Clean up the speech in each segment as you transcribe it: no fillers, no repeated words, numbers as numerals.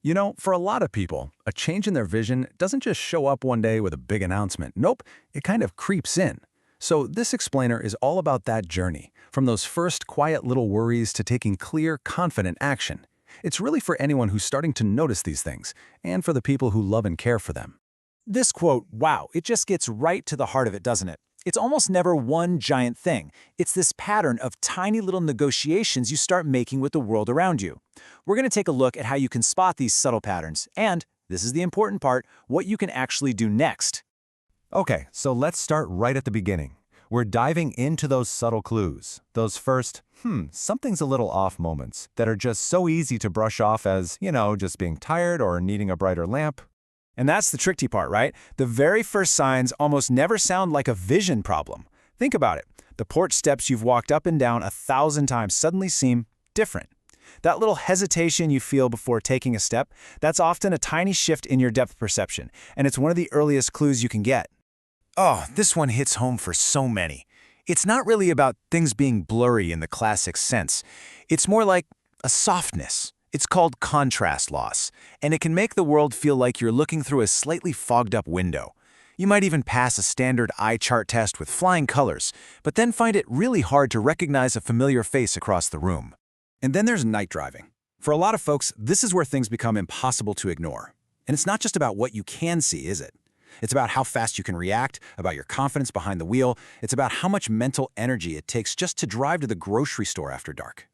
You know, for a lot of people, a change in their vision doesn't just show up one day with a big announcement. Nope, it kind of creeps in. So this explainer is all about that journey, from those first quiet little worries to taking clear, confident action. It's really for anyone who's starting to notice these things, and for the people who love and care for them. This quote, wow, it just gets right to the heart of it, doesn't it? It's almost never one giant thing. It's this pattern of tiny little negotiations you start making with the world around you. We're going to take a look at how you can spot these subtle patterns and, this is the important part, what you can actually do next. Okay, so let's start right at the beginning. We're diving into those subtle clues, those first, something's a little off moments that are just so easy to brush off as, just being tired or needing a brighter lamp. And that's the tricky part, right? The very first signs almost never sound like a vision problem. Think about it. The porch steps you've walked up and down 1,000 times suddenly seem different. That little hesitation you feel before taking a step, that's often a tiny shift in your depth perception, and it's one of the earliest clues you can get. Oh, this one hits home for so many. It's not really about things being blurry in the classic sense. It's more like a softness. It's called contrast loss, and it can make the world feel like you're looking through a slightly fogged-up window. You might even pass a standard eye chart test with flying colors, but then find it really hard to recognize a familiar face across the room. And then there's night driving. For a lot of folks, this is where things become impossible to ignore. And it's not just about what you can see, is it? It's about how fast you can react, about your confidence behind the wheel. It's about how much mental energy it takes just to drive to the grocery store after dark.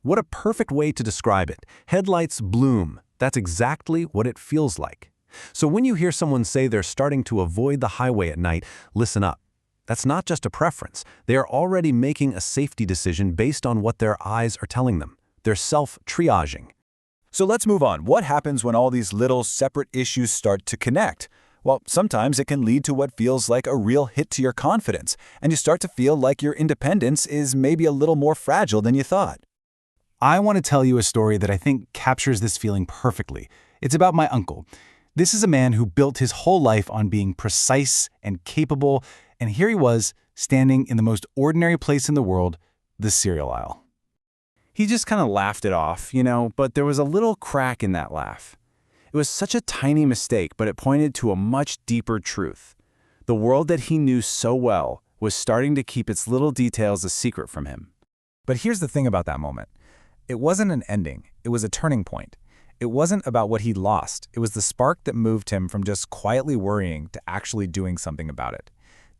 What a perfect way to describe it. Headlights bloom. That's exactly what it feels like. So when you hear someone say they're starting to avoid the highway at night, listen up. That's not just a preference. They are already making a safety decision based on what their eyes are telling them. They're self-triaging. So let's move on. What happens when all these little separate issues start to connect? Well, sometimes it can lead to what feels like a real hit to your confidence, and you start to feel like your independence is maybe a little more fragile than you thought. I want to tell you a story that I think captures this feeling perfectly. It's about my uncle. This is a man who built his whole life on being precise and capable, and here he was, standing in the most ordinary place in the world, the cereal aisle. He just kind of laughed it off, but there was a little crack in that laugh. It was such a tiny mistake, but it pointed to a much deeper truth. The world that he knew so well was starting to keep its little details a secret from him. But here's the thing about that moment. It wasn't an ending, it was a turning point. It wasn't about what he'd lost, it was the spark that moved him from just quietly worrying to actually doing something about it.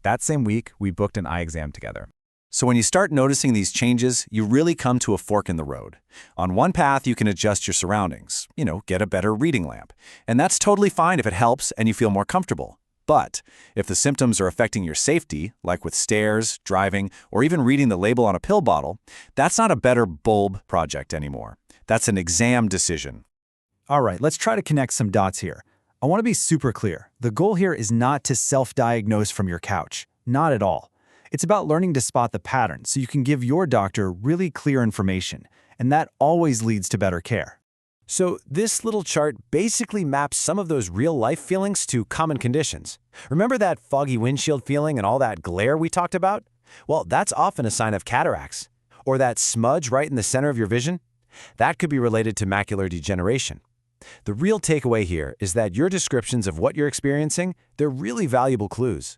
That same week, we booked an eye exam together. So when you start noticing these changes, you really come to a fork in the road. On one path, you can adjust your surroundings, get a better reading lamp. And that's totally fine if it helps and you feel more comfortable. But if the symptoms are affecting your safety, like with stairs, driving, or even reading the label on a pill bottle, that's not a better bulb project anymore. That's an exam decision. All right, let's try to connect some dots here. I want to be super clear. The goal here is not to self-diagnose from your couch. Not at all. It's about learning to spot the pattern so you can give your doctor really clear information, and that always leads to better care. So this little chart basically maps some of those real-life feelings to common conditions. Remember that foggy windshield feeling and all that glare we talked about? Well, that's often a sign of cataracts. Or that smudge right in the center of your vision? That could be related to macular degeneration. The real takeaway here is that your descriptions of what you're experiencing, they're really valuable clues.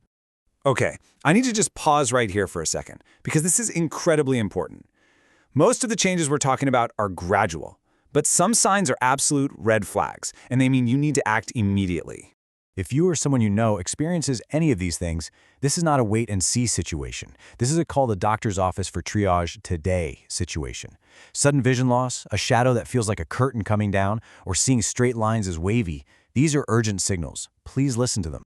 Okay, I need to just pause right here for a second, because this is incredibly important. Most of the changes we're talking about are gradual. But some signs are absolute red flags, and they mean you need to act immediately. If you or someone you know experiences any of these things, this is not a wait-and-see situation. This is a call the doctor's office for triage today situation. Sudden vision loss, a shadow that feels like a curtain coming down, or seeing straight lines as wavy, these are urgent signals. Please listen to them.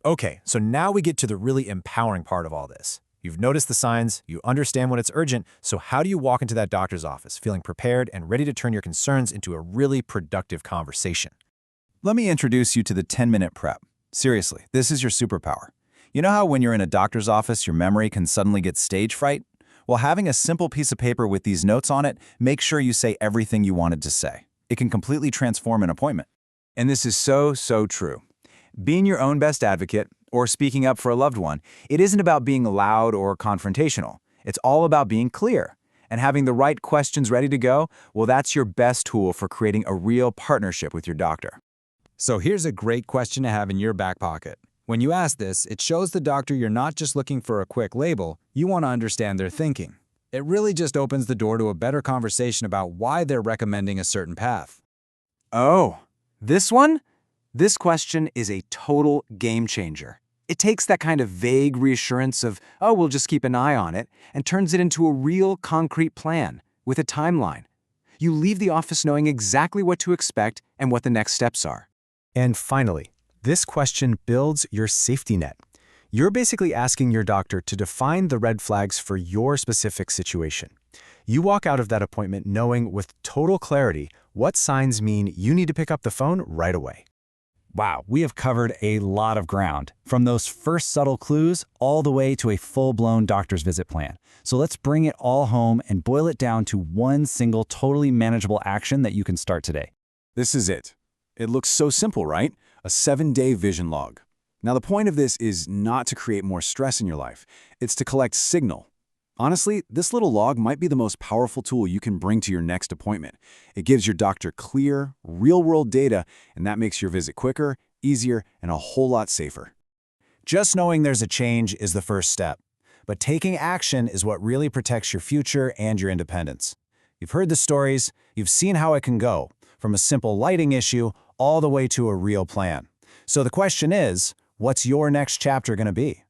Okay, so now we get to the really empowering part of all this. You've noticed the signs, you understand when it's urgent, so how do you walk into that doctor's office feeling prepared and ready to turn your concerns into a really productive conversation? Let me introduce you to the 10-minute prep. Seriously, this is your superpower. You know how when you're in a doctor's office, your memory can suddenly get stage fright? Well, having a simple piece of paper with these notes on it, make sure you say everything you wanted to say. It can completely transform an appointment. And this is so true. Being your own best advocate, or speaking up for a loved one, it isn't about being loud or confrontational. It's all about being clear. And having the right questions ready to go, well, that's your best tool for creating a real partnership with your doctor. So here's a great question to have in your back pocket. When you ask this, it shows the doctor you're not just looking for a quick label, you want to understand their thinking. It really just opens the door to a better conversation about why they're recommending a certain path. Oh, this one? This question is a total game changer. It takes that kind of vague reassurance of, oh, we'll just keep an eye on it, and turns it into a real concrete plan with a timeline. You leave the office knowing exactly what to expect and what the next steps are. And finally, this question builds your safety net. You're basically asking your doctor to define the red flags for your specific situation. You walk out of that appointment knowing with total clarity what signs mean you need to pick up the phone right away. Wow, we have covered a lot of ground, from those first subtle clues all the way to a full-blown doctor's visit plan. So let's bring it all home and boil it down to one single totally manageable action that you can start today. This is it. It looks so simple, right? A 7-day vision log. Now, the point of this is not to create more stress in your life. It's to collect signal. Honestly, this little log might be the most powerful tool you can bring to your next appointment. It gives your doctor clear, real-world data, and that makes your visit quicker, easier, and a whole lot safer. Just knowing there's a change is the first step, but taking action is what really protects your future and your independence. You've heard the stories, you've seen how it can go, from a simple lighting issue all the way to a real plan. So the question is, what's your next chapter going to be?